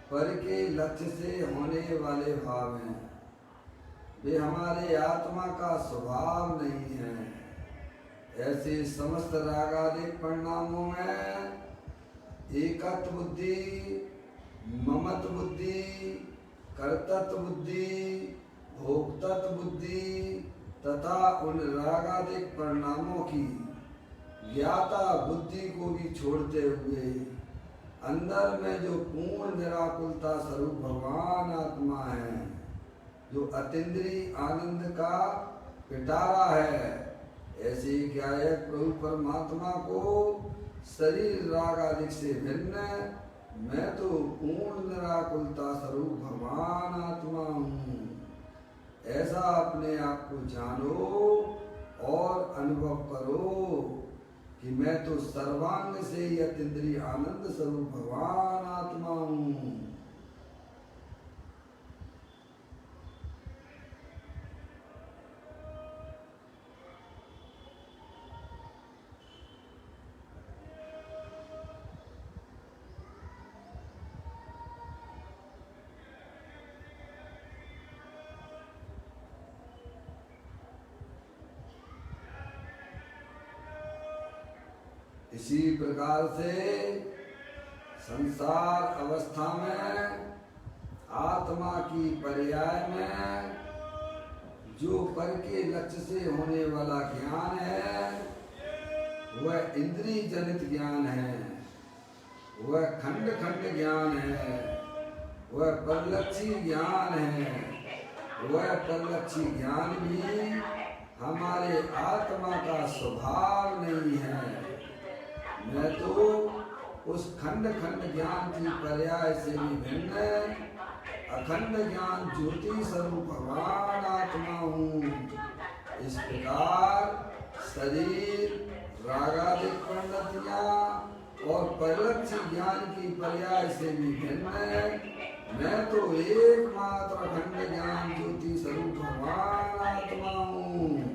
पर के लक्ष्य से होने वाले भाव हैं, वे हमारे आत्मा का स्वभाव नहीं है। ऐसे समस्त रागादिक परिणामों में एकत्व बुद्धि, ममत्व बुद्धि, कर्तृत्व बुद्धि, भोक्तृत्व बुद्धि तथा उन रागादिक परिणामों की ज्ञाता बुद्धि को भी छोड़ते हुए अंदर में जो पूर्ण निराकुलता स्वरूप भगवान आत्मा है, जो अतीन्द्रिय आनंद का पिटारा है, ऐसे ज्ञायक प्रभु परमात्मा को शरीर राग आदि से भिन्न मैं तो पूर्ण निराकुलता स्वरूप भगवान आत्मा हूँ, ऐसा अपने आप को जानो और अनुभव करो कि मैं तो सर्वांग से ही अतीन्द्रिय आनंद स्वरूप भगवान आत्मा हूँ। इसी प्रकार से संसार अवस्था में आत्मा की पर्याय में जो पर के लक्ष्य से होने वाला ज्ञान है, वह इंद्रिय जनित ज्ञान है, वह खंड खंड ज्ञान है, वह परलक्षी ज्ञान है। वह परलक्षी ज्ञान भी हमारे आत्मा का स्वभाव नहीं है। मैं तो उस खंड खंड ज्ञान की पर्याय से भी भिन्न अखंड ज्ञान ज्योति स्वरूप भगवान आत्मा हूँ। इस प्रकार शरीर रागादिक परिणतियाँ और परलक्ष्य ज्ञान की पर्याय से भी भिन्न मैं तो एकमात्र अखंड ज्ञान ज्योति स्वरूप भगवान आत्मा हूँ।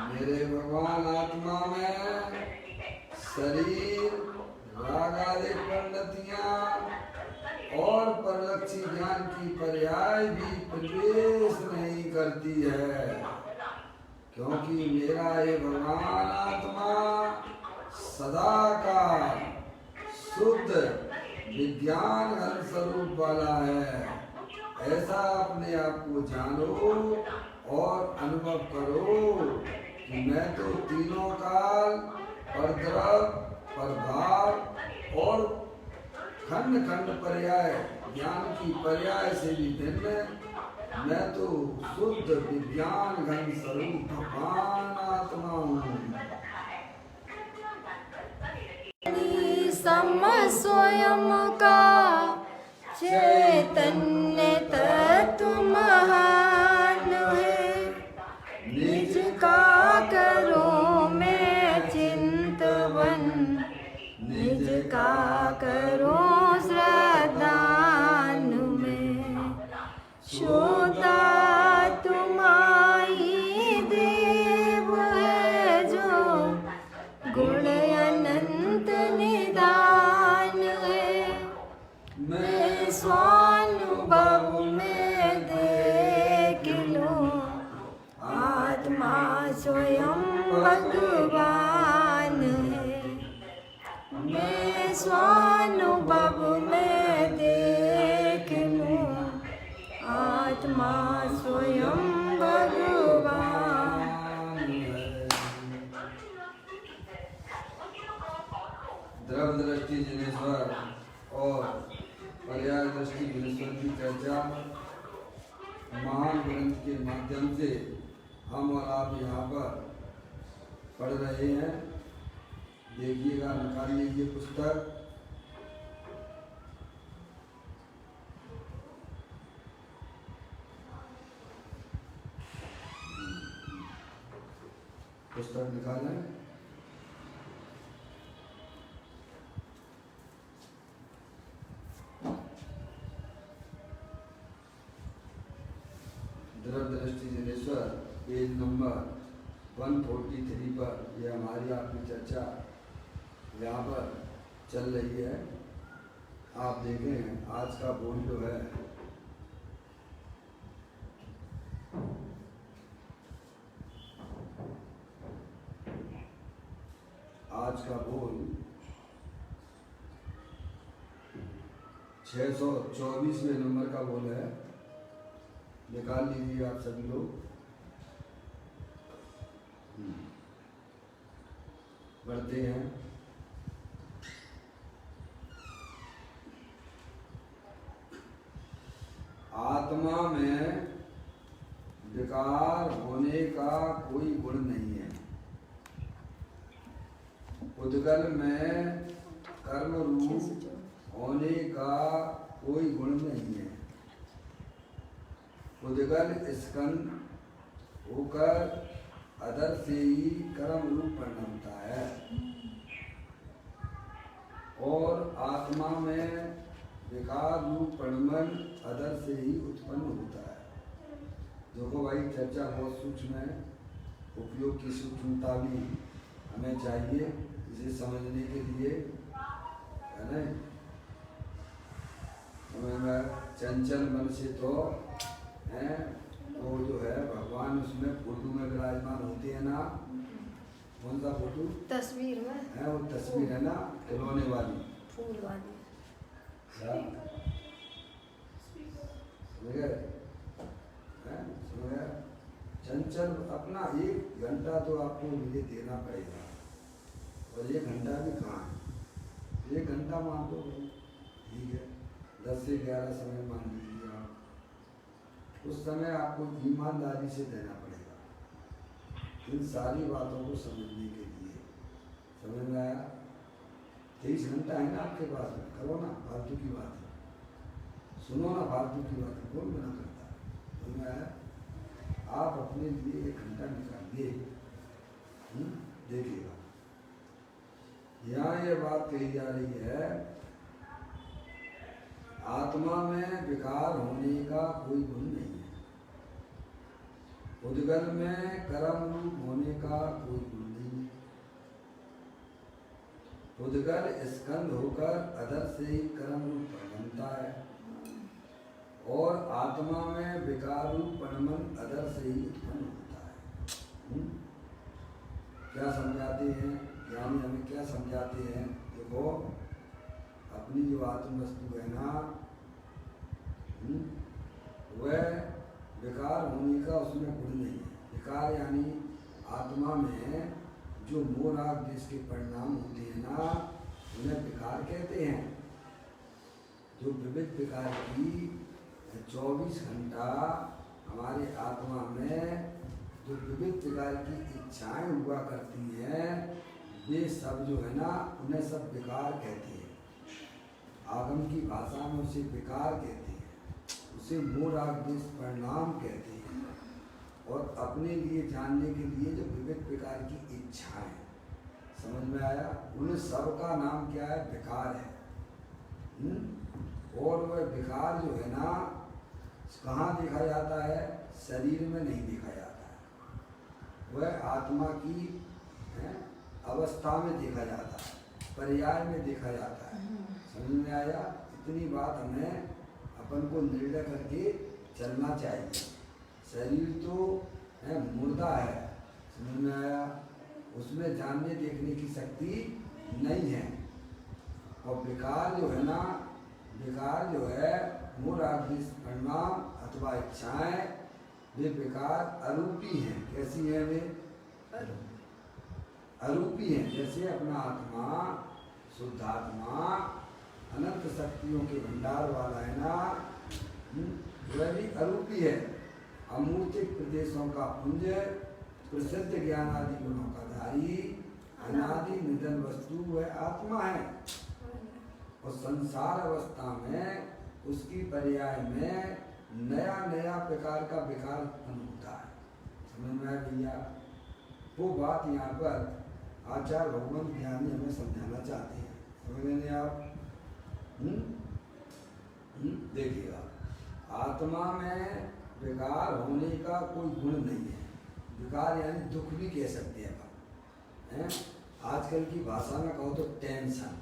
मेरे भगवान आत्मा में शरीर रागादिक परिणतियाँ और परलक्षी ज्ञान की पर्याय भी प्रवेश नहीं करती है, क्योंकि मेरा ये भगवान आत्मा सदा का शुद्ध विज्ञान घन स्वरूप वाला है। ऐसा अपने आप को जानो और अनुभव करो कि मैं तो तीनों काल परद्रव, परभाव और खंड खंड पर्याय ज्ञान की पर्याय से भी भिन्न मैं तो शुद्ध विज्ञान घन स्वरूप भगवान आत्मा हूँ। सम स्वयं का चैतन्य तत्व महान है, निज का करो मैं चिंतवन, निज का करो श्रद्धान में, श्रोता तुम्हारी देव है जो गुण अनंत निदान है। मैं स्वानुभव में देख लो आत्मा स्वयं भगवान है। मैं स्वानुभव में देख लो आत्मा स्वयं भगवान है। द्रव दृष्टि जिनेश्वर और पर्याय दृष्टि जिनेश्वर की चर्चा महान ग्रंथ के माध्यम से हम और आप यहाँ पर पढ़ रहे हैं। देखिएगा, निकाल लीजिए पुस्तक। पुस्तक निकालें। 143 पर ये हमारी आपकी चर्चा यहाँ पर चल रही है। आप देखें आज का बोल जो है आज का बोल 624वें नंबर का बोल है। निकाल लीजिए आप सभी लोग। बढ़ते हैं। आत्मा में विकार होने का कोई गुण नहीं है। उद्गल में कर्म रूप होने का कोई गुण नहीं है। उद्गल स्कंद होकर अदर से ही कर्म रूप परिणमता है और आत्मा में विकार रूप परिणमन अदर से ही उत्पन्न होता है। देखो भाई चर्चा बहुत सूक्ष्म है, उपयोग की सूक्ष्मता भी हमें चाहिए इसे समझने के लिए, है ना। हमें चंचल मन से तो है वो जो है भगवान उसमें फोटो में विराजमान होते हैं ना। कौन सा फोटो? तस्वीर में है वो तस्वीर है ना, खिलौने वाली, फूल वाली। चंचल अपना 1 घंटा तो आपको मुझे देना पड़ेगा और 1 घंटा भी कहाँ है। 1 घंटा मान दो, ठीक है, 10 से 11 समय मान लीजिए आप। उस समय आपको ईमानदारी से देना पड़ेगा इन सारी बातों को समझने के लिए। समझ में आया? 23 घंटा है ना आपके पास में, करो ना, फालतू की बात है, सुनो ना, फालतू की बात है, कौन मना करता है। समझ में आया? आप अपने लिए 1 घंटा निकालिए, देखिएगा। यहाँ ये बात कही जा रही है, आत्मा में विकार होने का कोई गुण नहीं है। उद्गल में कर्म रूप होने का कोई गुण नहीं है। उद्गल स्कंद होकर अदर से ही कर्म रूप परिणमता है और आत्मा में विकार रूप परिणमन अदर से ही उत्पन्न होता है। क्या समझाते हैं ज्ञानी, हमें क्या समझाते हैं? देखो अपनी जो आत्म वस्तु है ना, वह विकार होने का उसमें गुण नहीं है। विकार यानी आत्मा में जो मोह राग द्वेष के परिणाम होते हैं ना, उन्हें विकार कहते हैं। जो विविध प्रकार की 24 घंटा हमारे आत्मा में जो विविध प्रकार की इच्छाएं हुआ करती हैं, वे सब जो है ना, उन्हें सब विकार कहते हैं। आगम की भाषा में उसे विकार कहते हैं, उसे मोह राग द्वेष परिणाम कहते हैं। और अपने लिए जानने के लिए जो विविध प्रकार की इच्छाएं, समझ में आया? उन सब का नाम क्या है? विकार है। और वह विकार जो है ना, कहाँ देखा जाता है? शरीर में नहीं देखा जाता है, वह आत्मा की अवस्था में देखा जाता है, पर्याय में देखा जाता है। समझ में आया? इतनी बात हमें अपन को निर्णय करके चलना चाहिए। शरीर तो मुर्दा है, समझ में आया? उसमें जानने देखने की शक्ति नहीं है। और विकार जो है ना, विकार जो है मोह राग द्वेष परिणाम अथवा इच्छाएं, वे विकार अरूपी हैं। कैसी है वे? अरूपी हैं। जैसे अपना आत्मा शुद्ध आत्मा अनंत शक्तियों के भंडार वाला है ना, वह भी अरूपी है। अमूर्तिक प्रदेशों का पुंज, प्रसिद्ध ज्ञान आदि गुणों का धारी, अनादि निधन वस्तु वह आत्मा है। और संसार अवस्था में उसकी पर्याय में नया नया प्रकार का विकार उत्पन्न होता है। समझ में आया भैया? वो बात यहाँ पर आचार्य भगवान ज्ञानी हमें समझाना चाहते हैं। समझ लेंगे आप? देखिएगा, आत्मा में विकार होने का कोई गुण नहीं है। विकार यानी दुख भी कह सकते हैं अपन, हैं? आजकल की भाषा में कहो तो टेंशन,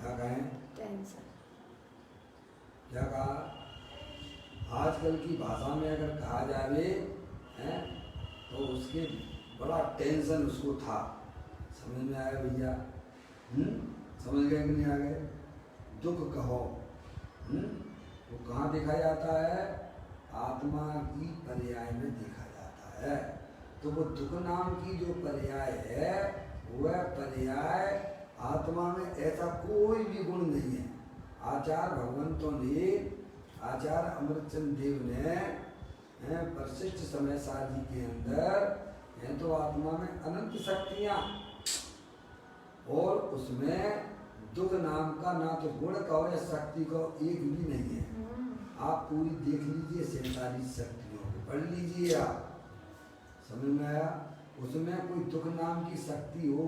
क्या कहें? टेंशन। क्या कहा? आजकल की भाषा में अगर कहा जाए हैं तो उसके बड़ा टेंशन उसको था। समझ में आया भैया? समझ गए कि नहीं आ गए? दुख कहो, वो कहाँ देखा जाता है? आत्मा की पर्याय में देखा जाता है। तो वो दुख नाम की जो पर्याय है वह पर्याय आत्मा में ऐसा कोई भी गुण नहीं है। आचार्य भगवंतों ने, आचार्य अमृतचंद देव ने वशिष्ठ समय साधी के अंदर है तो आत्मा में अनंत शक्तियां और उसमें दुख नाम का ना तो गुण कहो या शक्ति को एक भी नहीं है। आप पूरी देख लीजिए 47 शक्तियों को पढ़ लीजिए आप, समझ में आया? उसमें कोई दुख नाम की शक्ति हो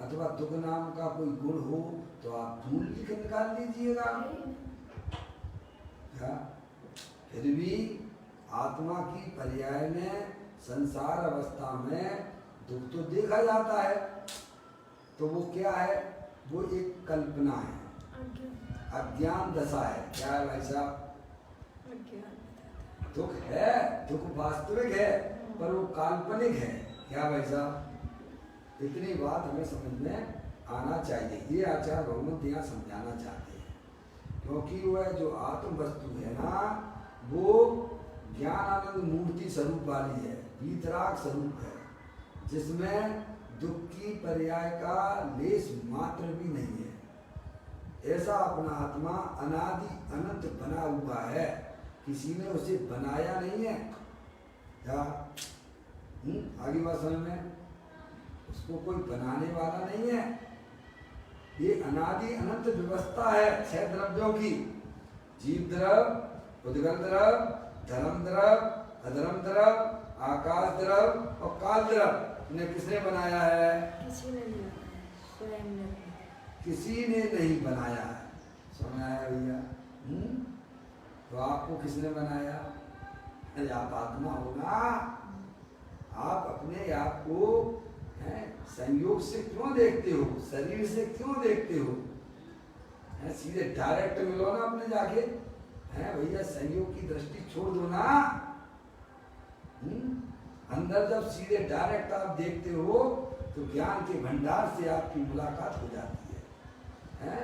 अथवा दुख नाम का कोई गुण हो तो आप ढूंढ लिख निकाल लीजिएगा। क्या? फिर भी आत्मा की पर्याय में संसार अवस्था में दुख तो देखा जाता है, तो वो क्या है? वो एक कल्पना है, अज्ञान दशा है। क्या है भाई साहब? दुख है, दुख वास्तविक है पर वो काल्पनिक है। क्या भाई साहब? इतनी बात हमें समझ में आना चाहिए। ये आचार्य भगवंत यहाँ समझाना चाहते हैं, क्योंकि वह जो आत्म वस्तु है ना वो ज्ञान आनंद मूर्ति स्वरूप वाली है, वीतराग स्वरूप है, जिसमें दुख की पर्याय का लेश मात्र भी नहीं है। ऐसा अपना आत्मा अनादि अनंत बना हुआ है, किसी ने उसे बनाया नहीं है। क्या आगे बात समझ में? उसको कोई बनाने वाला नहीं है। ये अनादि अनंत व्यवस्था है 6 द्रव्यों की, जीव द्रव, उद्गल द्रव, धर्म द्रव, अधर्म द्रव, आकाश द्रव और काल द्रव। इन्हें किसने बनाया है? किसी ने नहीं बनाया, स्वयं ने। किसी ने नहीं बनाया है। समझ आया भैया? तो आपको किसने बनाया? अरे आप आत्मा हो ना, आप अपने आप को संयोग से क्यों देखते हो? शरीर से क्यों देखते हो? सीधे डायरेक्ट मिलो ना अपने जाके, है भैया? संयोग की दृष्टि छोड़ दो ना। अंदर जब सीधे डायरेक्ट आप देखते हो तो ज्ञान के भंडार से आपकी मुलाकात हो जाती है?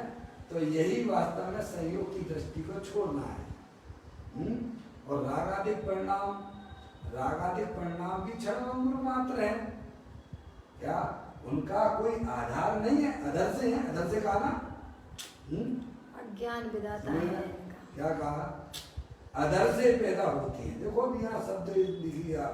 तो यही वास्तव में संयोग की दृष्टि को छोड़ना है। और रागादिक परिणाम, रागादिक परिणाम भी क्षण मात्र है। क्या उनका कोई आधार नहीं है? अधर से है, अधर से कहा ना, अज्ञान विधाता है। क्या कहा? अधर से पैदा होती है। देखो अभी यहाँ शब्द लिखिएगा,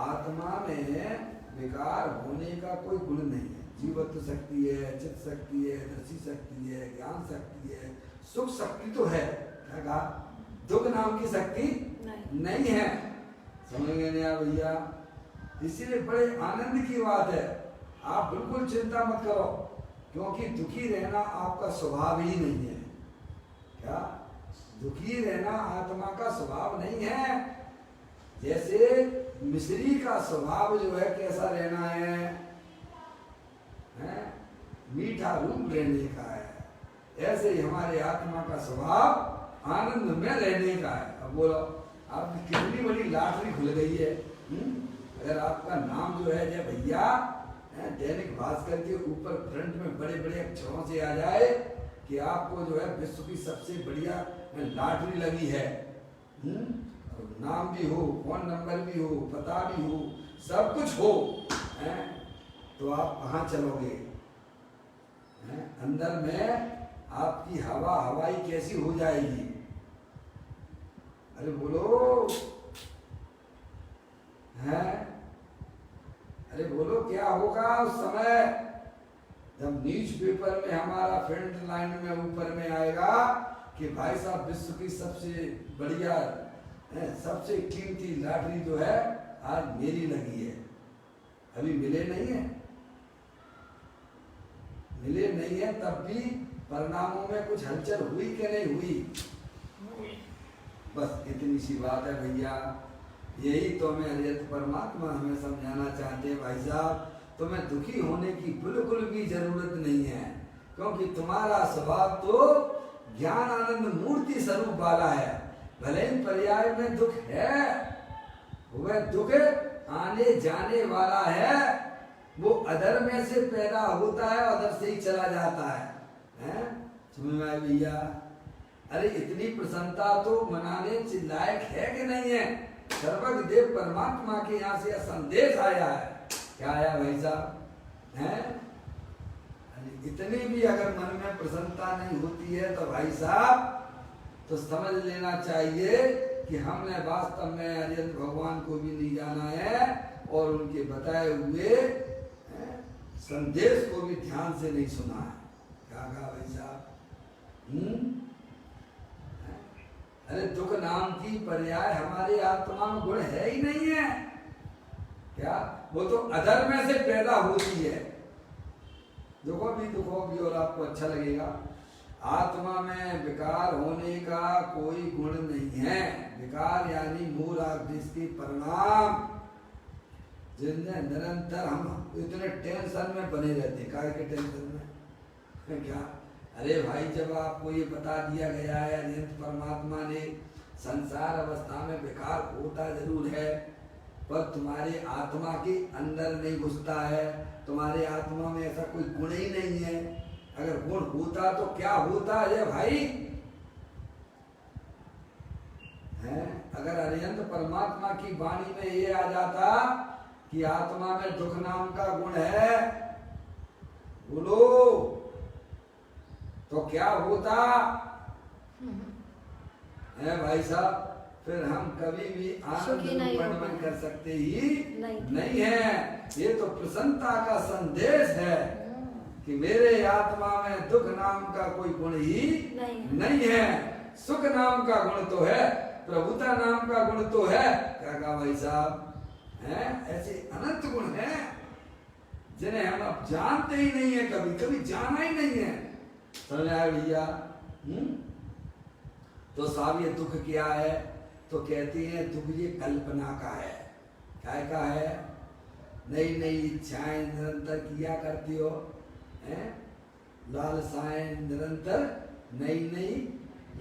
आत्मा में विकार होने का कोई गुण नहीं है। जीवत्व शक्ति है, चित्त शक्ति है, दृष्टि शक्ति है, ज्ञान शक्ति है, सुख शक्ति तो है। क्या कहा? दुख नाम की शक्ति नहीं है। समझ गए ना भैया? इसीलिए बड़े आनंद की बात है, आप बिल्कुल चिंता मत करो, क्योंकि दुखी रहना आपका स्वभाव ही नहीं है। क्या? दुखी रहना आत्मा का स्वभाव नहीं है। जैसे मिस्री का स्वभाव जो है कैसा रहना है? मीठा रूप रहने का है। ऐसे ही हमारे आत्मा का स्वभाव आनंद में रहने का है। अब बोलो, आपकी कितनी बड़ी लॉटरी खुल गई है। अगर आपका नाम जो है जय भैया दैनिक भास्कर के ऊपर फ्रंट में बड़े बड़े अक्षरों से आ जाए कि आपको जो है विश्व की सबसे बढ़िया लॉटरी लगी है, नाम भी हो, फोन नंबर भी हो, पता भी हो, सब कुछ हो, तो आप कहाँ चलोगे? अंदर में आपकी हवा हवाई कैसी हो जाएगी? अरे बोलो, अरे बोलो, क्या होगा उस समय जब न्यूज़पेपर में हमारा फ्रंट लाइन में ऊपर में आएगा कि भाई साहब विश्व की सबसे बढ़िया सबसे कीमती लॉटरी जो है आज मेरी लगी है। अभी मिले नहीं है, मिले नहीं है, तब भी परिणामों में कुछ हलचल हुई कि नहीं हुई? बस इतनी सी बात है भैया। यही तो हमें अरिहंत परमात्मा हमें समझाना चाहते हैं भाई साहब, तुम्हें दुखी होने की बिल्कुल भी जरूरत नहीं है, क्योंकि तुम्हारा स्वभाव तो ज्ञान आनंद मूर्ति स्वरूप वाला है। भले ही पर्याय में दुख है, वह दुख आने जाने वाला है, वो अधर में से पैदा होता है, अधर से ही चला जाता है? समझ में आया भैया? अरे इतनी प्रसन्नता तो मनाने लायक है कि नहीं है? सर्वज्ञ देव परमात्मा के यहाँ से संदेश आया है। क्या आया भाई साहब? हैं? इतनी भी अगर मन में प्रसन्नता नहीं होती है तो भाई साहब तो समझ लेना चाहिए कि हमने वास्तव में अरिहंत भगवान को भी नहीं जाना है और उनके बताए हुए संदेश को भी ध्यान से नहीं सुना है। क्या कहा भाई साहब? अरे दुख नाम की पर्याय हमारे आत्मा में गुण है ही नहीं है क्या? वो तो अधर में से पैदा होती है। दुखो भी और आपको अच्छा लगेगा। आत्मा में विकार होने का कोई गुण नहीं है। विकार यानी मूल आदेश के परिणाम, जिनमें निरंतर हम इतने टेंशन में बने रहते। काय के टेंशन में? क्या? अरे भाई जब आपको ये बता दिया गया है अरिहंत परमात्मा ने, संसार अवस्था में विकार होता जरूर है पर तुम्हारे आत्मा के अंदर नहीं घुसता है। तुम्हारे आत्मा में ऐसा कोई गुण ही नहीं है। अगर गुण होता तो क्या होता है भाई? है? अगर अरिहंत परमात्मा की वाणी में ये आ जाता कि आत्मा में दुख नाम का गुण है, बोलो तो क्या होता है भाई साहब? फिर हम कभी भी आनंद वर्णन कर सकते ही नहीं है। ये तो प्रसन्नता का संदेश है कि मेरे आत्मा में दुख नाम का कोई गुण ही नहीं है। सुख नाम का गुण तो है, प्रभुता नाम का गुण तो है। क्या कहा भाई साहब? ऐसे अनंत गुण हैं जिन्हें हम अब जानते ही नहीं है, कभी जाना ही नहीं है। समझ आया भैया? तो साहब ये दुख क्या है? तो कहती हैं दुख ये कल्पना का है। क्या का है? नई नई इच्छाएं निरंतर किया करती हो, लालसाएं निरंतर नई नई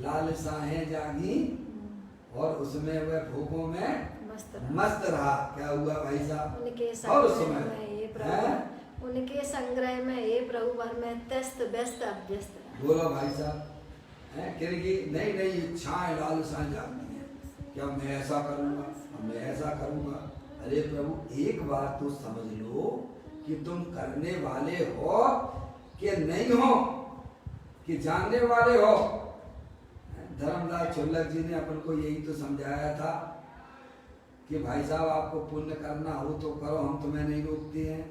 लालसाएं जागी और उसमें वह भोगों में मस्त रहा। क्या हुआ भाई साहब? और उनके संग्रह में ये प्रभु भर में त्यस्त व्यस्त अभ्यस्त। बोलो भाई साहब, कि नई नई इच्छाएं लालसाएं जागती हैं। क्या मैं ऐसा करूंगा, मैं ऐसा करूंगा? अरे प्रभु एक बात तो समझ लो कि तुम करने वाले हो कि नहीं हो, कि जानने वाले हो। धर्मदास चुल्लक जी ने अपन को यही तो समझाया था कि भाई साहब आपको पुण्य करना हो तो करो, हम तुम्हें नहीं रोकते हैं।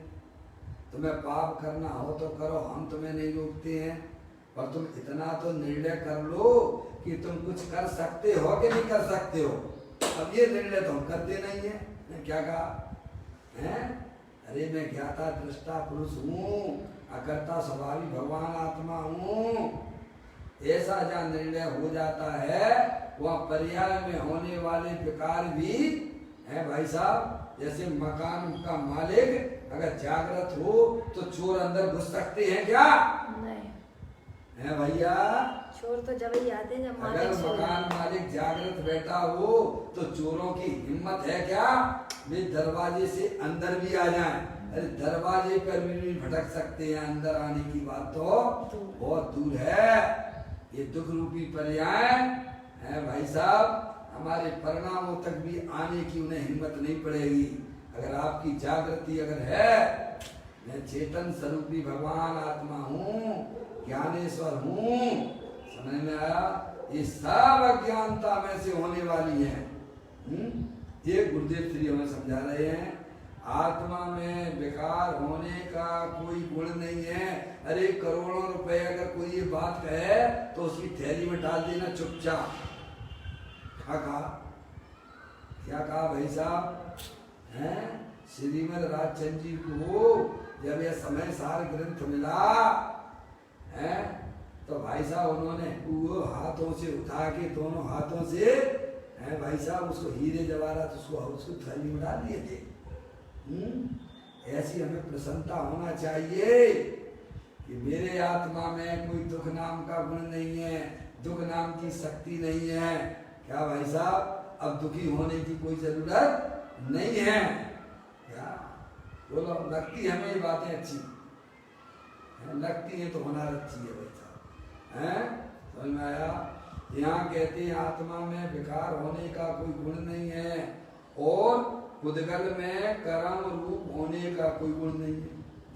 तुम्हें पाप करना हो तो करो, हम तुम्हें नहीं रोकते हैं। पर तुम इतना तो निर्णय कर लो कि तुम कुछ कर सकते हो कि नहीं कर सकते हो। अब ये निर्णय तो हम करते नहीं है। क्या कहा है? अरे मैं ज्ञाता दृष्टा पुरुष हूँ, अकर्ता स्वभावी भगवान आत्मा हूँ। ऐसा जहाँ निर्णय हो जाता है वह पर्याय में होने वाले विकार भी है भाई साहब। जैसे मकान का मालिक अगर जागृत हो तो चोर अंदर घुस सकते हैं क्या? नहीं है भैया। चोर तो जब ही आते हैं जब मालिक अगर मकान मालिक जागृत बैठा हो तो चोरों की हिम्मत है क्या वे दरवाजे से अंदर भी आ जाएं? अरे दरवाजे पर भी भटक सकते हैं, अंदर आने की बात तो बहुत दूर है। ये दुख रूपी पर्याय है भाई साहब, हमारे परिणामों तक भी आने की उन्हें हिम्मत नहीं पड़ेगी। अगर आपकी जागृति अगर है, मैं चेतन स्वरूपी भगवान आत्मा हूँ, ज्ञानेश्वर हूँ, समझ में आया? ये सब अज्ञानता में से होने वाली है। ये गुरुदेव श्री हमें समझा रहे हैं। आत्मा में विकार होने का कोई गुण नहीं है। अरे करोड़ों रुपए अगर कोई ये बात कहे तो उसकी थैली में डाल देना चुपचाप। क्या कहा भाई साहब? हैं? श्रीमद राजचंद्र जी को जब यह समय सार ग्रंथ मिला है तो भाई साहब उन्होंने वो हाथों से उठा के दोनों हाथों से है भाई साहब, उसको हीरे जवाहरात उसको थैली में डाल दिए थे। ऐसी हमें प्रसन्नता होना चाहिए कि मेरे आत्मा में कोई दुख नाम का गुण नहीं है, दुख नाम की शक्ति नहीं है। क्या भाई साहब, अब दुखी होने की कोई जरूरत नहीं है। क्या बोलो, लगती हमें ये बातें अच्छी लगती है तो होना अच्छी है भाई साहब, हैं? समझ में आया? यहाँ कहते हैं आत्मा में विकार होने का कोई गुण नहीं है और पुद्गल में कर्म रूप होने का कोई गुण नहीं है।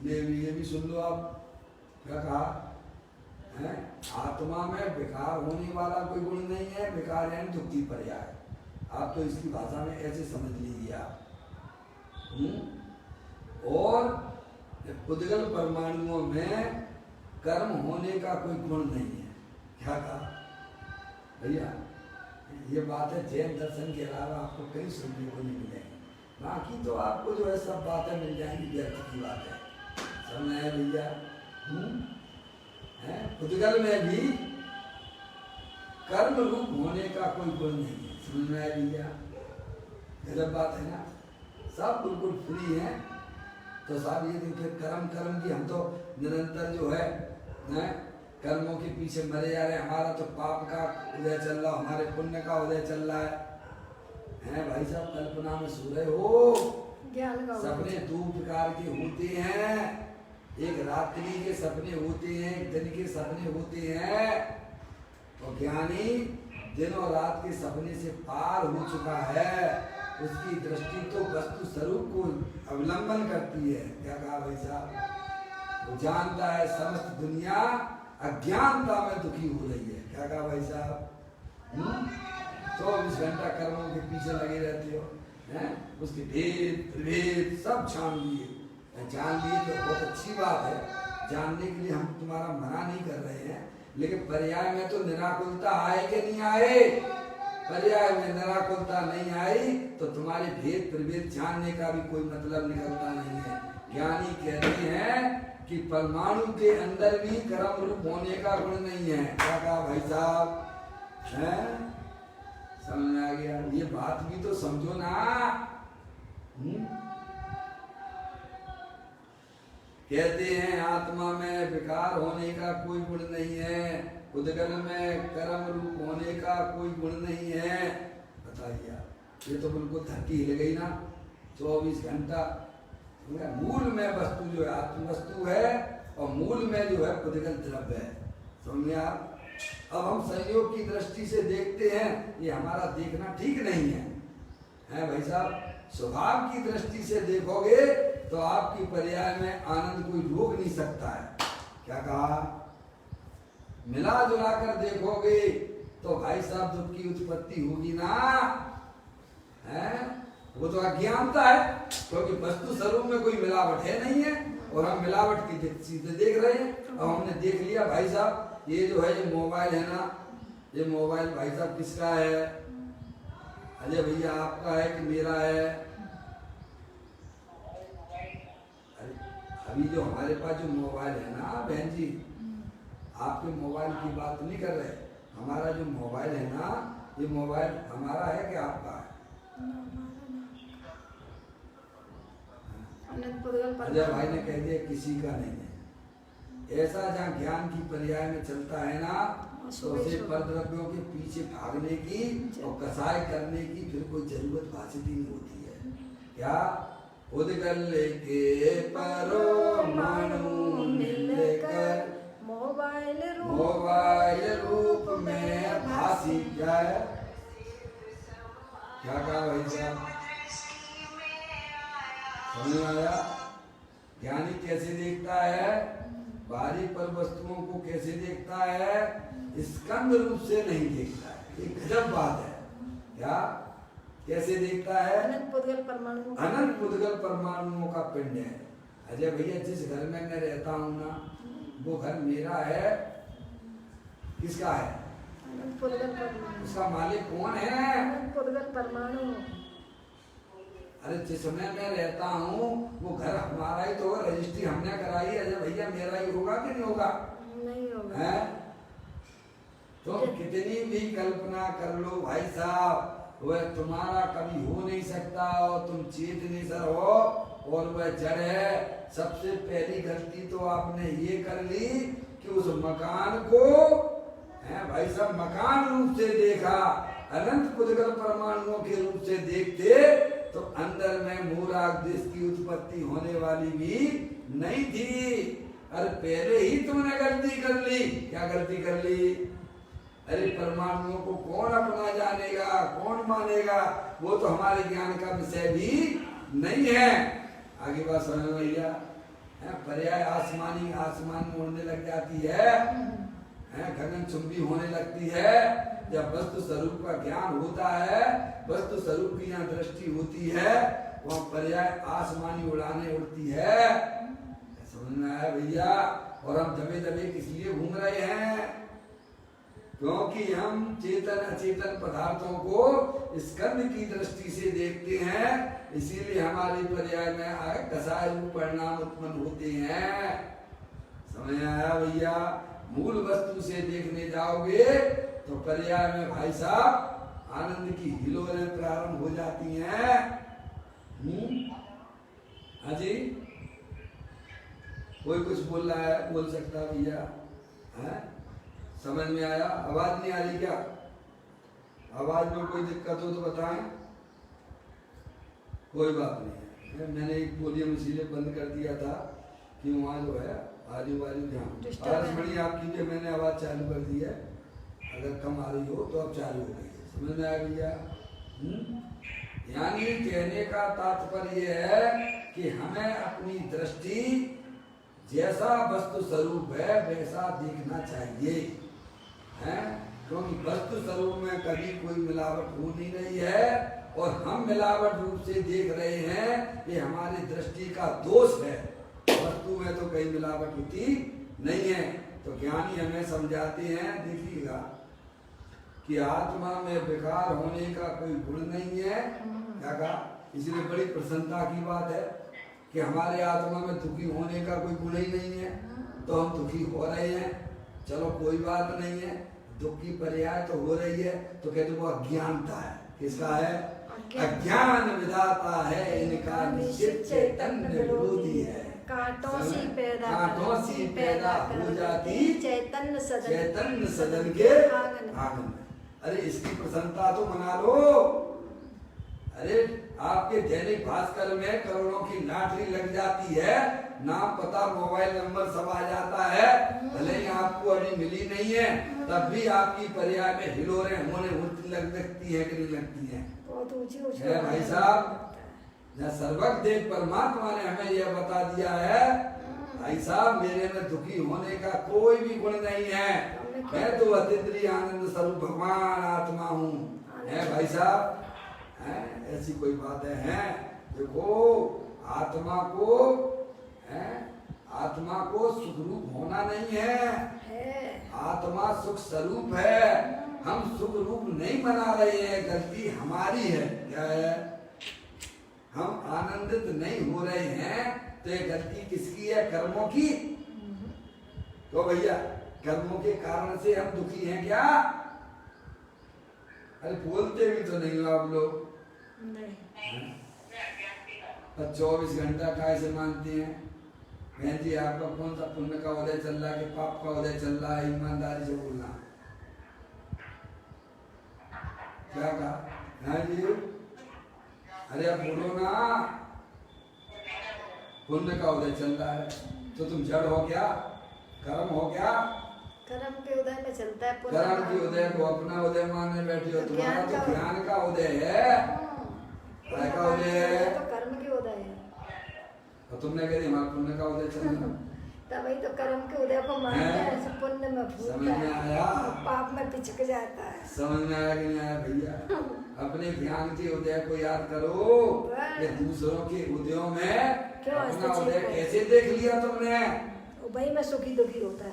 ये भी सुन लो आप, क्या कहा है? आत्मा में विकार होने वाला कोई गुण नहीं है। विकार यानी दुख की पर्याय। आप तो इसकी भाषा में ऐसे समझ लीजिए आप। और पुद्गल परमाणुओं में कर्म होने का कोई गुण नहीं है। क्या कहा भैया? ये बात है जैन दर्शन के अलावा आपको कहीं सुनने को नहीं मिलेगी। बाकी तो आपको जो है सब बातें मिल जाएंगी, व्यर्थ की बात है। समझ आया भैया? पुद्गल में भी कर्म रूप होने का कोई गुण नहीं है। समझ में आया भैया? गजब बात है ना? सब बिल्कुल फ्री है। तो साहब ये देखिए, कर्म की हम तो निरंतर जो है कर्मों के पीछे मरे जा रहे हैं। हमारा तो पाप का उदय चल रहा, हमारे पुण्य का उदय चल रहा है भाई साहब। कल्पना में सो रहे हो, सपने दो प्रकार के होते हैं। एक रात्रि के सपने होते हैं, एक दिन के सपने होते हैं। और ज्ञानी दिन और रात के सपने से पार हो चुका है। उसकी दृष्टि तो वस्तु स्वरूप को अवलंबन करती है। क्या कहा भाई साहब? वो जानता है समस्त दुनिया अज्ञानता में दुखी हो रही है। क्या कहा भाई साहब? 24 घंटा कर्मों के पीछे लगे रहते हो, हैं? उसके भेद प्रभेद सब जान लिए तो बहुत अच्छी बात है। जानने के लिए हम तुम्हारा मना नहीं कर रहे हैं, लेकिन पर्याय में तो निराकुलता आए कि नहीं आए? पर्याय में निराकुलता नहीं आई तो तुम्हारे भेद प्रभेद जानने का भी कोई मतलब निकलता नहीं है। ज्ञानी कहते हैं कि परमाणु के अंदर भी कर्म रूप होने का गुण नहीं है। क्या कहा भाई साहब? समझ में आ गया? ये बात भी तो समझो ना। कहते हैं आत्मा में विकार होने का कोई गुण नहीं है, पुद्गल में कर्म रूप होने का कोई गुण नहीं है। बताइए, ये तो बिल्कुल धरती हिल गई ना। 24 घंटा मूल में वस्तु जो है आत्म वस्तु है और मूल में जो है पुद्गल द्रव्य है। समझे आप? अब हम संयोग की दृष्टि से देखते हैं, ये हमारा देखना ठीक नहीं है भाई साहब। स्वभाव की दृष्टि से देखोगे तो आपकी पर्याय में आनंद कोई रोक नहीं सकता है। क्या कहा? मिला जुला कर देखोगे तो भाई साहब दुख की उत्पत्ति होगी ना, है? वो तो अज्ञानता है, क्योंकि वस्तु स्वरूप में कोई मिलावट है नहीं है और हम मिलावट की चीजें देख रहे हैं। अब हमने देख लिया भाई साहब, ये जो है ये मोबाइल है ना, ये मोबाइल भाई साहब किसका है? अजय भैया आपका है कि मेरा है? अभी जो हमारे पास जो मोबाइल है ना बहन जी, आपके मोबाइल की बात नहीं कर रहे। हमारा जो मोबाइल है ना, ये मोबाइल हमारा है कि आपका है? अजय भाई ने कह दिया किसी का नहीं है। ऐसा जहाँ ज्ञान की पर्याय में चलता है ना, तो उसे परद्रव्यों के पीछे भागने की और कसाई करने की फिर कोई जरूरत भाषित ही नहीं होती है। क्या? पुद्गल के परमाणु मिलकर मोबाइल रूप में भासी। क्या है? क्या कहा भाई साहब? समझ में आया? ज्ञानी कैसे देखता है? बाहरी पर वस्तुओं को कैसे देखता है? स्कंद रूप से नहीं देखता है। ये गजब बात है। क्या? कैसे देखता है? अनंत पुद्गल परमाणुओं का पिंड है। अजय भैया जिस घर में मैं रहता हूँ ना, वो घर मेरा है। किसका है? उसका मालिक कौन है? परमाणु। अरे जिसमें मैं रहता हूँ वो घर हमारा ही तो, रजिस्ट्री हमने कराई है। अजय भैया मेरा ही होगा कि नहीं होगा? नहीं होगा। है तो कितनी भी कल्पना कर लो भाई साहब, वह तुम्हारा कभी हो नहीं सकता और तुम चेतनेश्वर हो और वह जड़ है। सबसे पहली गलती तो आपने ये कर ली कि उस मकान को है भाई साहब मकान रूप से देखा। अनंत पुद्गल परमाणुओं के रूप से देखते तो अंदर में मूराग देश की उत्पत्ति होने वाली भी नहीं थी। अरे पहले ही तुमने गलती कर ली। क्या गलती कर ली? अरे परमाणुओं को कौन अपना जानेगा, कौन मानेगा, वो तो हमारे ज्ञान का विषय भी नहीं है। आगे बात समझ में भैया? पर्याय आसमानी आसमान में उड़ने लग जाती है, गगनचुंबी होने लगती है। जब वस्तु स्वरूप का ज्ञान होता है, वस्तु स्वरूप की यहाँ दृष्टि होती है, वहाँ पर्याय आसमानी उड़ाने उड़ती है। समझ में आया भैया? और हम दबे दबे किस लिए घूम रहे हैं? क्योंकि हम चेतन अचेतन पदार्थों को स्कंद की दृष्टि से देखते हैं, इसीलिए हमारे पर्याय में कसाय रूप परिणाम उत्पन्न होते हैं। समझ आया भैया? मूल वस्तु से देखने जाओगे तो पर्याय में भाई साहब आनंद की हिलोरें प्रारंभ हो जाती हैं। हाँ जी, कोई कुछ बोल रहा है, बोल सकता भैया? है समझ में आया? आवाज नहीं आ रही क्या? आवाज में कोई दिक्कत हो तो बताएं। कोई बात नहीं है, मैंने एक वॉल्यूम इसीलिए बंद कर दिया था कि वहाँ जो है आजू बाजू ध्यान। आवाज बड़ी आपकी लिए मैंने आवाज चालू कर दी है, अगर कम आ रही हो तो अब चालू हो गई है। समझ में आया भैया? यानी कहने का तात्पर्य है कि हमें अपनी दृष्टि जैसा वस्तु स्वरूप है वैसा देखना चाहिए, है? क्योंकि वस्तु स्वरूप में कभी कोई मिलावट हो नहीं रही है और हम मिलावट रूप से देख रहे हैं, ये हमारी दृष्टि का दोष है। वस्तु में तो कहीं मिलावट होती नहीं है। तो ज्ञानी हमें समझाते हैं, देखिएगा कि आत्मा में विकार होने का कोई गुण नहीं है। क्या कहा? इसलिए बड़ी प्रसन्नता की बात है कि हमारे आत्मा में दुखी होने का कोई गुण ही नहीं है, तो हम दुखी हो रहे हैं। चलो कोई बात नहीं है, दुख की पर्याय तो हो रही है, तो कहते वो अज्ञानता है। किसका है? अज्ञान विधाता है, इनका निश्चित चैतन्य विरोधी है। कांटों सी पैदा हो जाती चैतन्य सदन के आंगन में। अरे इसकी प्रसन्नता तो मना लो। अरे आपके दैनिक भास्कर में करोड़ों की लॉटरी लग जाती है, नाम पता मोबाइल नंबर सब आ जाता है, भले ही आपको अभी मिली नहीं है, तब भी आपकी पर्याय में हिलोरें होने लगती है कि नहीं लगती है? है भाई साहब? सर्वज्ञ देव परमात्मा ने हमें यह बता दिया है, भाई साहब मेरे में दुखी होने का कोई भी गुण नहीं है, मैं तो अतीन्द्रिय आनंद स्वरूप भगवान आत्मा हूँ। है भाई साहब? ऐसी कोई बात है? देखो आत्मा को सुख रूप होना नहीं है, आत्मा सुख स्वरूप है। हम सुख रूप नहीं बना रहे हैं, गलती हमारी है। क्या है? हम आनंदित नहीं हो रहे हैं, तो ये गलती किसकी है? कर्मों की। तो भैया कर्मों के कारण से हम दुखी हैं क्या? अरे बोलते भी तो नहीं हो आप लोग। 24 घंटा कैसे मानते हैं? बहन जी आपका कौन सा पुण्य का उदय चल रहा है कि पाप का उदय चल रहा है? ईमानदारी से बोलना। क्या कहा? हाँ जी, अरे अब बोलो ना। पुण्य का उदय चल रहा है तो तुम जड़ हो क्या? कर्म हो क्या? कर्म के उदय में चलता है। कर्म के उदय को अपना उदय मानने बैठी हो। तुम्हारा तो ज्ञान का उदय है। क्या का उदय है? तो कर्म के उदय है। तो तुमने कह दी हमारा पुण्य का उदय चल रहा है, तभी तो कर्म के उदय को मानते हैं, पुण्य में समझ में आया? पाप में पिचक जाता है। समझ में आया कि नहीं आया भैया? अपने ज्ञान के उदय को याद करो कि दूसरों के उदयों में अपना उदय कैसे देख लिया तुमने? वही में सुखी दुखी होता है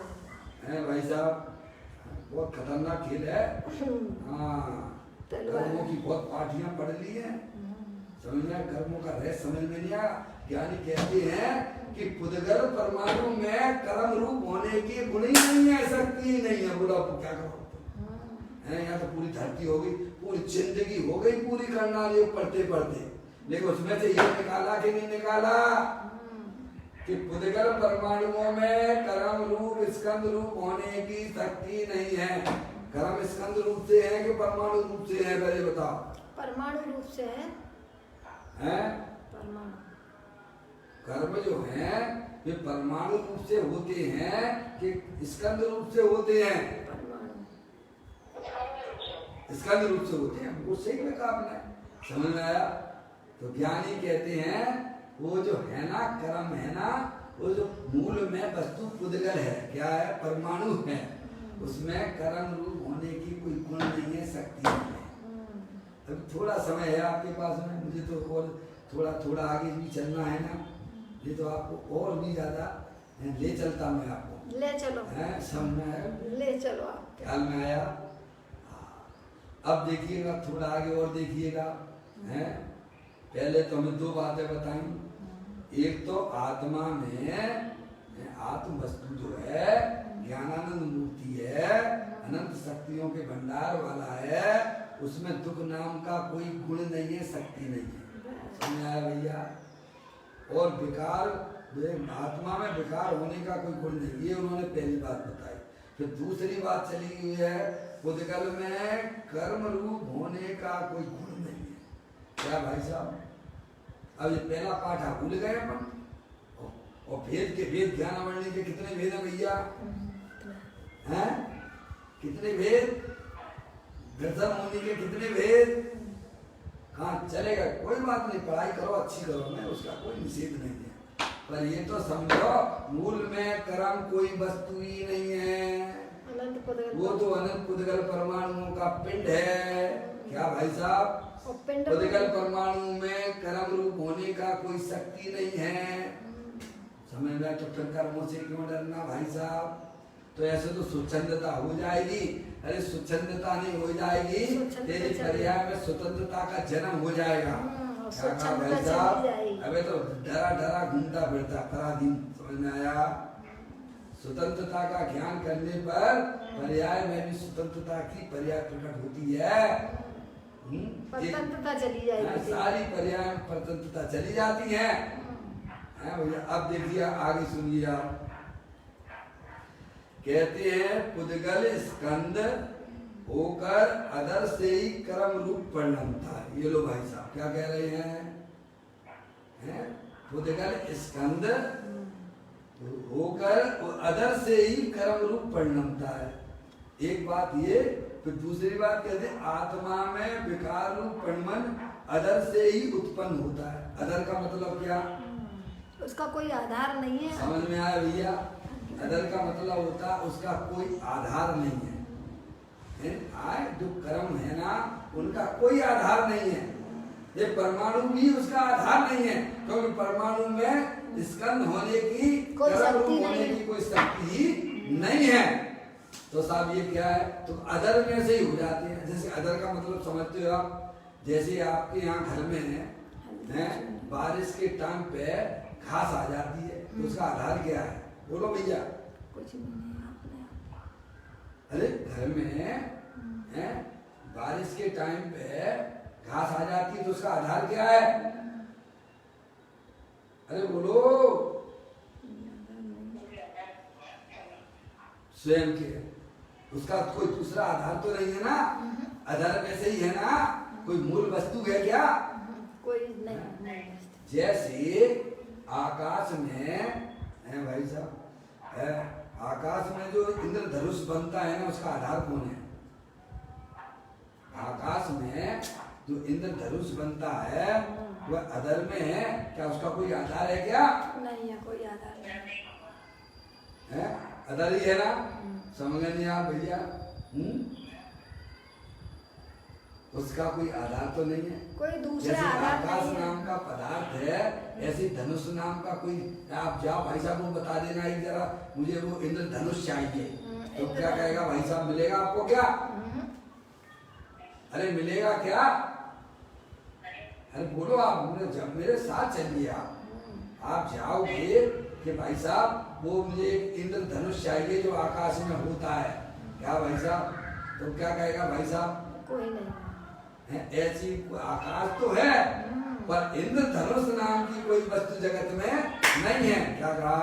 भाई साहब, बहुत खतरनाक खेल है। हाँ, कर्मों की बहुत पार्टियां पढ़ ली है, समझ में? कर्मों का रहस्य समझ में नहीं आया। ज्ञानी कहते हैं कि पुद्गल परमाणु में कर्म रूप होने की गुण ही नहीं है, शक्ति ही नहीं है। बोला तो क्या करो? है, यहाँ तो पूरी धरती हो गई, पूरी जिंदगी हो गई पूरी करना योग पढ़ते पढ़ते, लेकिन उसमें से ये निकाला कि नहीं निकाला कि पुद्गल परमाणुओं में कर्म रूप स्कंद रूप होने की शक्ति नहीं है। कर्म स्कंद रूप से है कि परमाणु रूप से है, पहले बताओ। परमाणु रूप से है। हैं? परमाणु कर्म जो है ये परमाणु रूप से होते हैं कि स्कंद रूप से होते हैं? परमाणु स्कंद रूप से होते हैं। वो सही में कहा आपने, समझ में आया? तो ज्ञानी कहते हैं वो जो है ना कर्म है ना, वो जो मूल में वस्तु पुद्गल है, क्या है? परमाणु है, उसमें कर्म रूप होने की कोई गुण नहीं है, शक्ति नहीं है। अभी थोड़ा समय है आपके पास में, मुझे तो और थोड़ा थोड़ा आगे भी चलना है ना, ये तो आपको और भी ज्यादा ले चलता मैं आपको, ले चलो है समझ में आया? ले चलो आप ख्याल में आया? अब देखिएगा थोड़ा आगे और देखिएगा, हैं? पहले तो हमें दो बातें बताई। एक तो आत्मा में आत्म वस्तु जो है ज्ञानानंद मूर्ति है, अनंत शक्तियों के भंडार वाला है, उसमें दुख नाम का कोई गुण नहीं है, शक्ति नहीं है। समझ आया भैया? और विकार, आत्मा में विकार होने का कोई गुण नहीं, ये उन्होंने पहली बात बताई। फिर दूसरी बात चली हुई है पुद्गल में कर्म रूप होने का कोई गुण नहीं है। क्या भाई साहब? अब ये पहला पाठ आप भूल गए अपन, और भेद के भेद ज्ञान बढ़ने के कितने भेद है भैया? हैं? कितने भेद? दर्शन होने के कितने भेद? हाँ चलेगा, कोई बात नहीं, पढ़ाई करो अच्छी करो, मैं उसका कोई निषेध नहीं है, पर ये तो समझो मूल में कर्म कोई वस्तु ही नहीं है, वो तो अनंत पुद्गल परमाणुओं का पिंड है। क्या भाई साहब? पुद्गल परमाणु में कर्म रूप होने का कोई शक्ति नहीं है। समझ में? तो फिर कर्मों से क्यों डरना भाई साहब? तो ऐसे तो स्वच्छंदता हो जाएगी। अरे स्वच्छंदता नहीं हो जाएगी, तेरी पर्याय में स्वतंत्रता का जन्म हो जाएगा। क्या कहा भाई साहब? अबे तो डरा डरा घूमता फिरता पराधीन। समझ में आया? स्वतंत्रता का ज्ञान करने पर पर्याय में भी स्वतंत्रता की पर्याय प्रकट होती है। स्वतंत्रता चली जाएगी, सारी पर्याय में स्वतंत्रता चली जाती है। भैया अब देखिए आगे सुनिए आप, कहते हैं पुद्गल स्कंद होकर अदर से ही कर्म रूप परिणमता। ये लो भाई साहब क्या कह रहे हैं? पुद्गल स्कंद होकर अदर से ही कर्म रूप परिणमता है। एक बात ये, फिर दूसरी बात कहते हैं आत्मा में विकार रूप परिणमन अदर से ही उत्पन्न होता है। अदर का मतलब क्या? उसका कोई आधार नहीं है। समझ में आया भैया? अदर का मतलब होता है उसका कोई आधार नहीं है। जो कर्म है ना उनका कोई आधार नहीं है। ये परमाणु भी उसका आधार नहीं है, क्योंकि परमाणु में स्कंद होने की, कर्म रूप होने की कोई शक्ति नहीं है। तो साहब ये क्या है? तो अदर में से ही हो जाते हैं। जैसे अदर का मतलब समझते हो आप? जैसे आपके यहाँ घर में है बारिश के टाइम पे घास आ जाती है, तो उसका आधार क्या है? बोलो भैया। कुछ नहीं आपने। अरे घर में है बारिश के टाइम पे घास आ जाती है, तो उसका आधार क्या है? अरे बोलो। स्वयं के, उसका कोई दूसरा आधार तो नहीं है ना? आधार में से ही है ना? कोई मूल वस्तु है क्या? कोई नहीं। जैसे आकाश में है भाई साहब, आकाश में जो इंद्रधनुष बनता है ना, उसका आधार कौन है? आकाश में जो इंद्रधनुष बनता है वह अदर में है क्या? उसका कोई आधार है क्या? नहीं है, कोई आधार नहीं है। अदर ही है ना? समझ नहीं आप भैया? उसका कोई आधार तो नहीं है। कोई दूसरा जैसे आधार आकाश नहीं है। नाम का पदार्थ है, ऐसे धनुष नाम का कोई, आप जाओ भाई साहब को बता देना एक जरा, मुझे वो इंद्रधनुष चाहिए, तो क्या कहेगा भाई साहब? मिलेगा आपको क्या? अरे मिलेगा क्या? अरे बोलो आप, जब मेरे साथ चलिए आप जाओगे कि भाई साहब वो मुझे इंद्रधनुष चाहिए जो आकाश में होता है, क्या भाई साहब? तो क्या कहेगा भाई साहब? कोई नहीं है, ऐसी आकाश तो है पर इंद्रधनुष नाम की कोई वस्तु जगत में नहीं है। क्या कहा?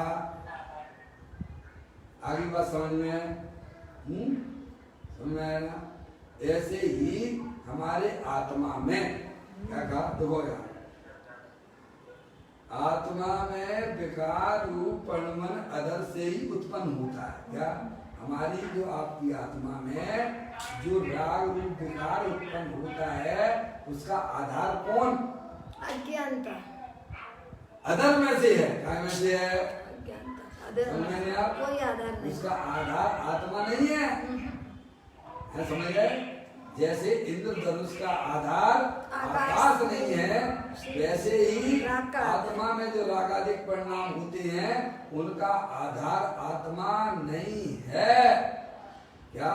आगे बात समझ में है? समझ में आया ना? ऐसे ही हमारे आत्मा में क्या कहा? देखो यार, आत्मा में विकार रूप परिणमन अधर से ही उत्पन्न होता है। क्या? हमारी जो आपकी आत्मा में जो राग रूप विकार उत्पन्न होता है उसका आधार कौन? अज्ञानता। अधर में से है। क्या में से है? अज्ञानता। समझ आप? कोई आधार नहीं। उसका आधार आत्मा नहीं है। समझ गए? जैसे इंद्रधनुष का आधार आकाश नहीं है, वैसे ही आत्मा में जो रागादिक परिणाम होते हैं उनका आधार आत्मा नहीं है। क्या?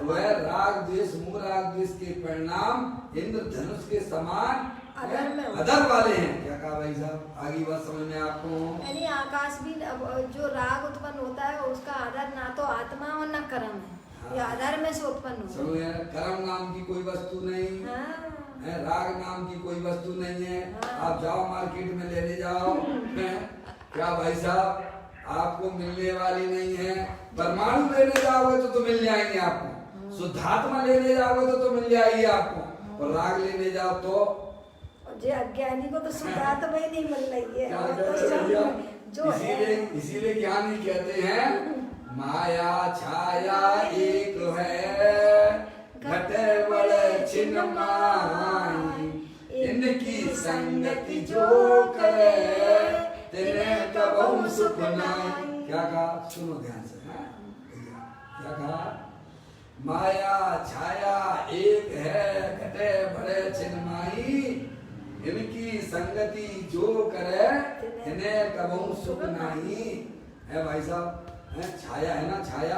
वह राग द्वेष मूल राग द्वेष के परिणाम इंद्रधनुष के समान अधर वाले हैं। क्या कहा भाई साहब? आगे बात समझ में आपको? यानी आकाश भी जो राग उत्पन्न होता है उसका आधार ना तो आत्मा और ना कर्म है। ये आधार में से उत्पन्न होता है। कर्म नाम की कोई वस्तु नहीं है, राग नाम की कोई वस्तु नहीं है। आप जाओ मार्केट में लेने जाओ, क्या भाई साहब आपको मिलने वाली नहीं है। परमाणु लेने जाओगे तो मिल जाएंगे आपको, शुद्धात्मा लेने जाओगे तो मिल जाएगी आपको, और राग लेने जाओ तो जो अज्ञानी को तो शुद्धात्मा ही नहीं मिल रही है। इसीलिए ज्ञानी कहते हैं माया छाया एक है, घटे बड़े छिन्न माई, इनकी संगति जो करे तिन्हें कबहू सुख नाई। क्या कहा? सुनो ध्यान से। क्या कहा? माया छाया एक है, घटे बड़े छिन्न माई, इनकी संगति जो करे तिन्हें कबहू सुख नहीं। है भाई साहब? छाया है ना, छाया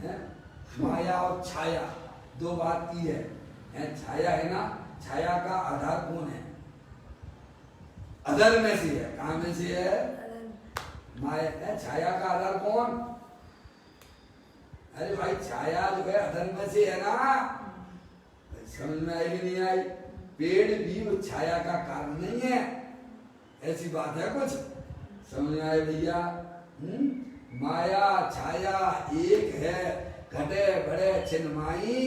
है, माया और छाया दो बात की है। छाया है ना, छाया का आधार कौन है? अधर में से है। कहाँ में से है? माया है। छाया का आधार कौन? अरे भाई छाया जो है अधर में से है ना। समझ में आई कि नहीं आई? पेड़ भी उस छाया का कारण नहीं है, ऐसी बात है कुछ? समझ में आए भैया? माया छाया एक है, घटे बड़े छिन्माई,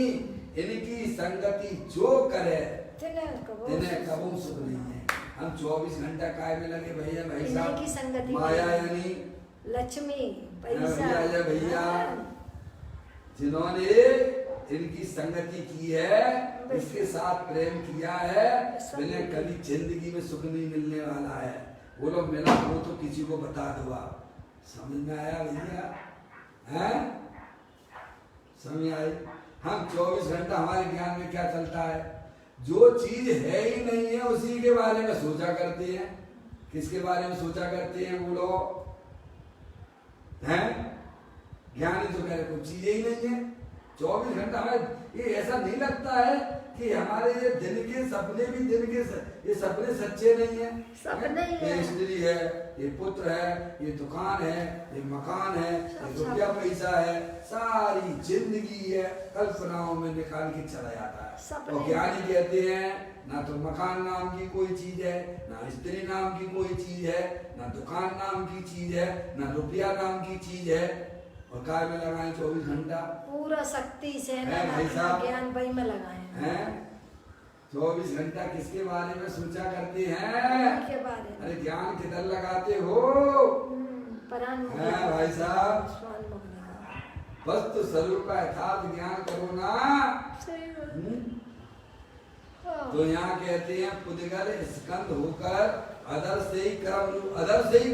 इनकी संगति जो करे तिन्हें कबहू सुख नहीं है। हम 24 घंटा काय में लगे भैया? भाई साहब माया यानी लक्ष्मी पैसा भैया, जिन्होंने इनकी संगति की है, इसके साथ प्रेम किया है, मैंने कभी जिंदगी में सुख नहीं मिलने वाला है। वो लोग मिला हो तो किसी को बता दो आप। समझ में आया भैया? हैं? समझ आई? हम 24 घंटा हमारे ज्ञान में क्या चलता है? जो चीज है ही नहीं है उसी के बारे में सोचा करते हैं। किसके बारे में सोचा करते हैं वो लोग? हैं? ज्ञानी तो कह रहे कोई चीज ही नहीं है। 24 घंटा हमें ये ऐसा नहीं लगता है कि हमारे ये दिन के सपने भी ये सपने सच्चे नहीं है। सपने ही ये स्त्री है, ये पुत्र है, ये दुकान है, ये मकान है, ये रुपया पैसा है, सारी जिंदगी है कल्पनाओं में निकाल के चला जाता है। और ज्ञानी कहते हैं ना तो मकान नाम की कोई चीज है, ना स्त्री नाम की कोई चीज है, ना दुकान नाम की चीज है, ना रुपया नाम की चीज है। और काय में लगाए 24 घंटा? पूरा शक्ति से ज्ञान वही में लगाए हैं। 24 घंटा किसके बारे में सोचा करते हैं? के बारे में। अरे ज्ञान किधर लगाते हो? भाई साहब वस्तु स्वरूप का यथार्थ ज्ञान करो ना। तो यहाँ कहते हैं पुद्गल स्कंद होकर अधर से ही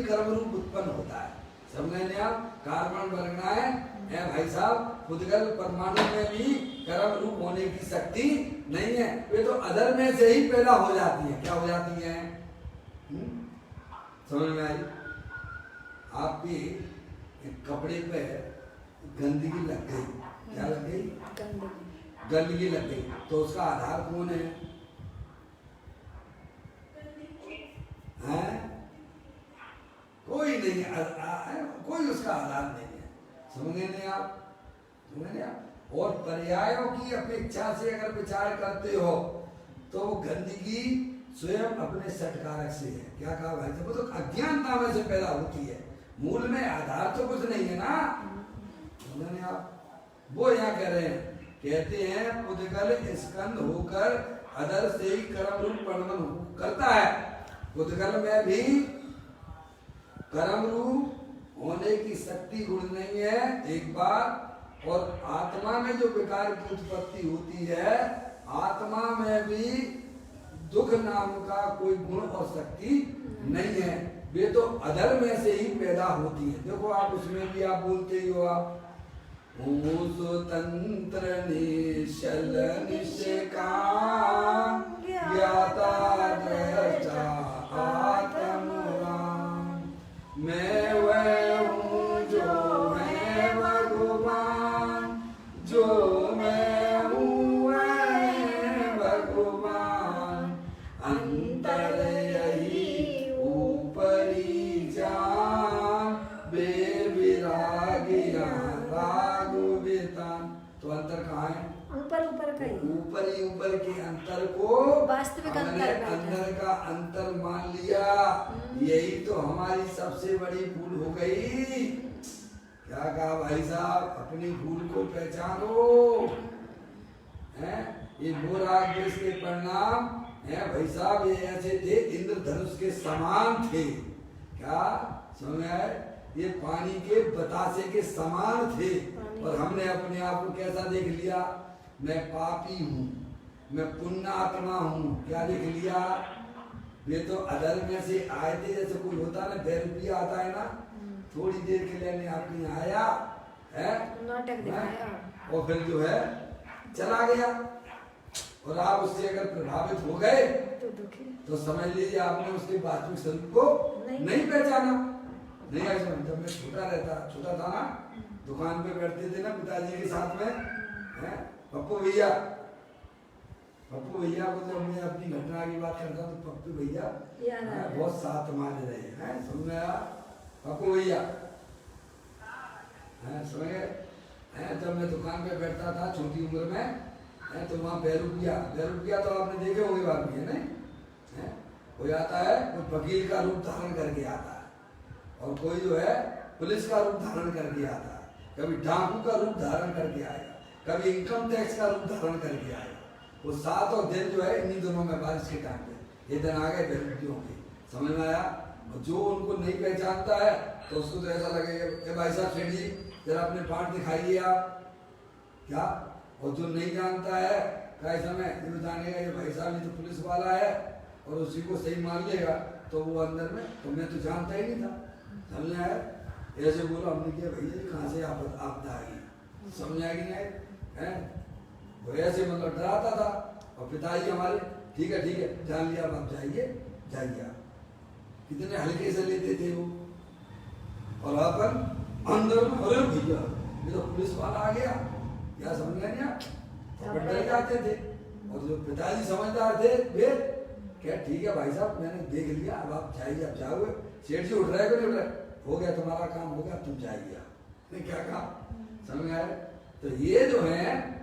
कर्म रूप उत्पन्न होता है। समझे आप? कार्बन वर्गना है भाई साहब, पुद्गल परमाणु में भी कर्म रूप होने की शक्ति नहीं है। वे तो अधर में से ही पैदा हो जाती है। क्या हो जाती है? समझ में आई? आपके कपड़े पे गंदगी लग गई। क्या लग गई? गंदगी लग गई। तो उसका आधार कौन है? कोई नहीं, कोई उसका आधार नहीं है। समझे नहीं आप? और पर्यायों की अपेक्षा से अगर विचार करते हो तो गंदगी स्वयं अपने सटकारक से है। क्या कहा भाई साहब? वो तो अज्ञानता में से पैदा होती है, मूल में आधार तो कुछ नहीं है ना। उन्होंने आप वो यहाँ कह रहे हैं, कहते हैं पुद्गल स्कंद होकर अदर से ही कर्म रूप परिणमन करता है। पुद्गल में भी कर्म रूप होने की शक्ति गुण नहीं है एक बार, और आत्मा में जो विकार की उत्पत्ति होती है, आत्मा में भी दुख नाम का कोई गुण और शक्ति नहीं है। वे तो अधर में से ही पैदा होती है। देखो आप उसमें भी आप बोलते ही हो, आप तंत्र निश्चल निष्काम ज्ञाता द्रष्टा आत्मराम, मैं वह हूँ जो है भगवान, जो मैं हूँ वह भगवान, अंतर यही ऊपरी जान, बेविरागिया राग वेतान। तो अंतर कहाँ है? ऊपर ऊपर का ही, ऊपर ही ऊपर के अंतर को वास्तविक अंतर का अंतर मान लिया। यही तो हमारी सबसे बड़ी भूल हो गई। क्या कहा भाई साहब? अपनी भूल को पहचानो। हैं? ये राग देश के परिणाम है भाई साहब, ये ऐसे थे इंद्रधनुष के समान थे। क्या समझ में आए? ये पानी के बतासे के समान थे, और हमने अपने आप को कैसा देख लिया? मैं पापी हूँ, मैं पुण्यात्मा हूँ। क्या देख लिया? वे तो अदर में से आए थे, जैसे कोई होता है ना, 2 रुपया आता है ना, थोड़ी देर के लिए आपके यहाँ आया है, नाटक दिखाया, और फिर जो है चला गया, और आप उससे अगर प्रभावित हो गए तो समझ लीजिए आपने उसके वास्तविक स्वरूप को नहीं पहचाना। नहीं ऐसा, जब मैं छोटा था ना, दुकान पे बैठते थे ना पिताजी के साथ में, हैं? पप्पू भैया को जब मैं अपनी घटना की बात करता हूँ तो पप्पू भैया बहुत साथ मान रहे हैं। समझ में आया? पप्पू भैया समझ गए? जब मैं दुकान पे बैठता था छोटी उम्र में, तो वहाँ बैरूपिया तो आपने देखे होंगे बात भी है नहीं? कोई आता है, कोई वकील का रूप धारण करके आता है, और कोई जो है पुलिस का रूप धारण करके आता है, कभी डाकू का रूप धारण करके आएगा, कभी इनकम टैक्स का रूप धारण करके आएगा। वो 7 और दिन जो है इन्हीं दिनों में, बारिश के टाइम पे ये दिन आ गए बैरूपियों के। समझ में आया? और जो उनको नहीं पहचानता है तो उसको तो ऐसा लगेगा भाई साहब सेठ जी जरा अपने पार्ट दिखाइए आप, क्या? और जो नहीं जानता है कई समय ये बतानेगा ये भाई साहब ये तो पुलिस वाला है, और उसी को सही मान लेगा, तो वो अंदर में तो मैं तो जानता ही नहीं था। समझ में आया? ऐसे बोलो हमने किया, भैया कहाँ से आपदा आ गई, समझ आएगी नहीं है? वो ऐसे मतलब डराता था, और पिताजी हमारे ठीक है जान लिया, आप जाइए आप। कितने हल्के से लेते थे वो, और अपन अंदर में अरे भैया ये तो पुलिस वाला आ गया, क्या समझ गए? आप डर जाते थे। और जो पिताजी समझदार थे वे क्या ठीक है भाई साहब मैंने देख लिया, अब आप जाइए, आप जाओगे, सेठ जी उठ रहे को नहीं उठ रहे, हो गया तुम्हारा काम हो गया, तुम जाइए। आपने क्या कहा? समझ आया? तो ये जो है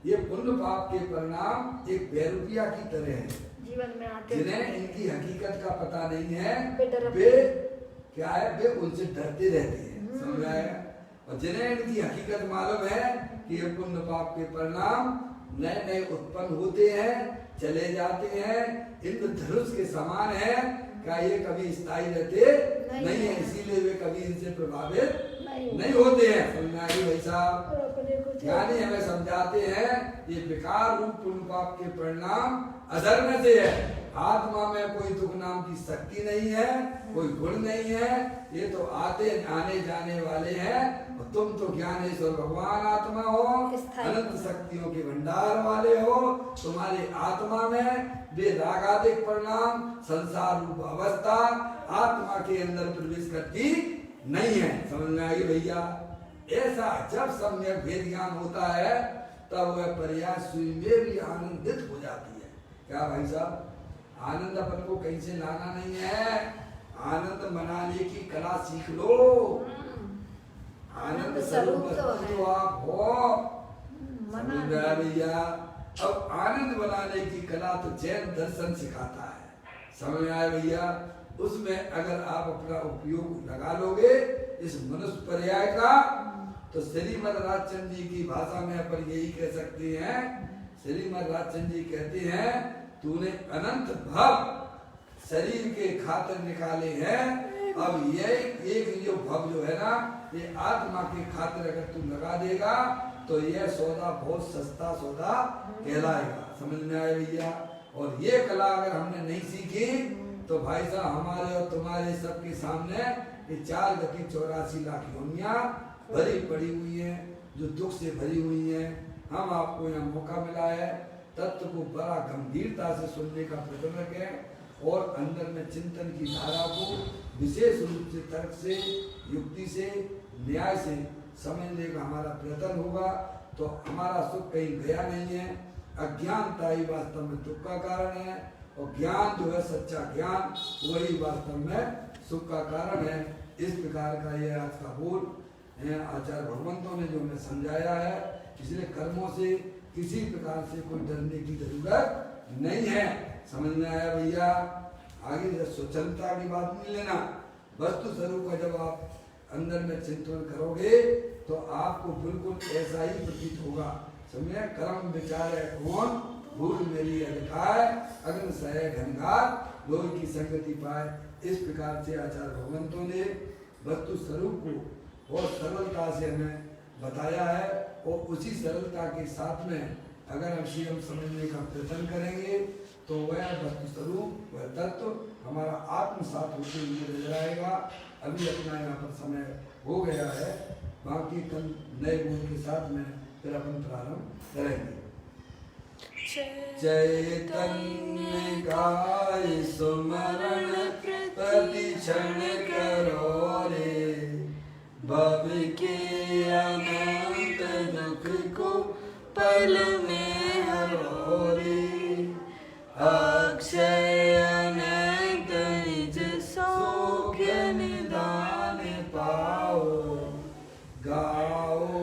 ये पुण्य पाप के परिणाम एक बैरूपिया की तरह है, जीवन में आते जिन्हें इनकी हकीकत का पता नहीं है, वे क्या है, वे उनसे डरते रहते हैं। समझ आया? और जिन्हें इनकी हकीकत मालूम है कि ये पुण्य पाप के परिणाम नए नए उत्पन्न होते हैं, चले जाते हैं, इंद्रधनुष के समान है, क्या ये कभी स्थायी रहते नहीं है, इसीलिए वे कभी इनसे प्रभावित नहीं होते हैं। समझ में आई भाई साहब? यानी हमें समझाते हैं ये विकार रूप पुण्य पाप के परिणाम अधर्म से है, आत्मा में कोई दुख नाम की शक्ति नहीं है, कोई गुण नहीं है, ये तो आते आने जाने वाले हैं, और तुम तो ज्ञानेश्वर भगवान आत्मा हो, अनंत शक्तियों के भंडार वाले हो। तुम्हारी आत्मा में वे रागादिक परिणाम संसार रूप अवस्था आत्मा के अंदर प्रवेश करती नहीं है। समझ में आई भैया? ऐसा जब सम्यक भेद ज्ञान होता है तब वह प्रयास स्वयं में भी आनंदित हो जाती है। क्या भाई साहब? आनंद अपन को कहीं से लाना नहीं है, आनंद मनाने की कला सीख लो। आनंद स्वरूप तो आप हो, मना समझ में आया भैया? अब आनंद बनाने की कला तो जैन दर्शन सिखाता है। समझ में आया भैया? उसमें अगर आप अपना उपयोग लगा लोगे इस मनुष्य पर्याय का, तो श्रीमद राजचंद्र जी की भाषा में अपन यही कह सकते हैं। श्रीमद राजचंद्र जी कहते हैं, तूने अनंत भव शरीर के खातिर निकाले हैं, अब ये एक जो भव जो है ना, ये आत्मा के खातिर अगर तू लगा देगा तो यह सौदा बहुत सस्ता सौदा कहलाएगा। समझ में आया भैया? और ये कला अगर हमने नहीं सीखी तो भाई साहब हमारे और तुम्हारे सबके सामने ये 4 गति 84 लाख योनियां भरी पड़ी हुई हैं, जो दुख से भरी हुई हैं। हम आपको यहाँ मौका मिला है तत्व को बड़ा गंभीरता से सुनने का प्रयत्न करें और अंदर में चिंतन की धारा को विशेष रूप से तर्क से, युक्ति से, न्याय से समझने का हमारा प्रयत्न होगा तो हमारा सुख कहीं गया नहीं है। अज्ञानता ही वास्तव में दुख का कारण है और ज्ञान जो है, सच्चा ज्ञान, वही वास्तव में सुख का कारण है। इस प्रकार का यह आज का बोल आचार्य भगवंतों ने जो हमें समझाया है, इसलिए कर्मों से किसी प्रकार से कोई डरने की जरूरत नहीं है। समझ में आया भैया? आगे स्वच्छता की बात नहीं लेना, वस्तु स्वरूप का जब आप अंदर में चिंतन करोगे तो आपको बिल्कुल ऐसा ही प्रतीत होगा। समझे? कर्म विचार है कौन, भूल मेरी अधिकार, अग्नि सह घनघार, लोही की संगति पाए। इस प्रकार से आचार्य भगवंतों ने वस्तु स्वरूप को बहुत सरलता से हमें बताया है और उसी सरलता के साथ में अगर हम समझने का प्रयत्न करेंगे तो वह वस्तु स्वरूप, वह तत्व हमारा आत्मसात होते हुए नजर आएगा। अभी अपना यहाँ पर समय हो गया है, बाकी कल नए बोल के साथ में फिर अपन प्रारंभ करेंगे। चैतन्य गाय सुमरण प्रति क्षण करो रे, भव के अनंत दुख को पल में हरो रे, अक्षय अनंत निज सौख्य निदान पाओ, गाओ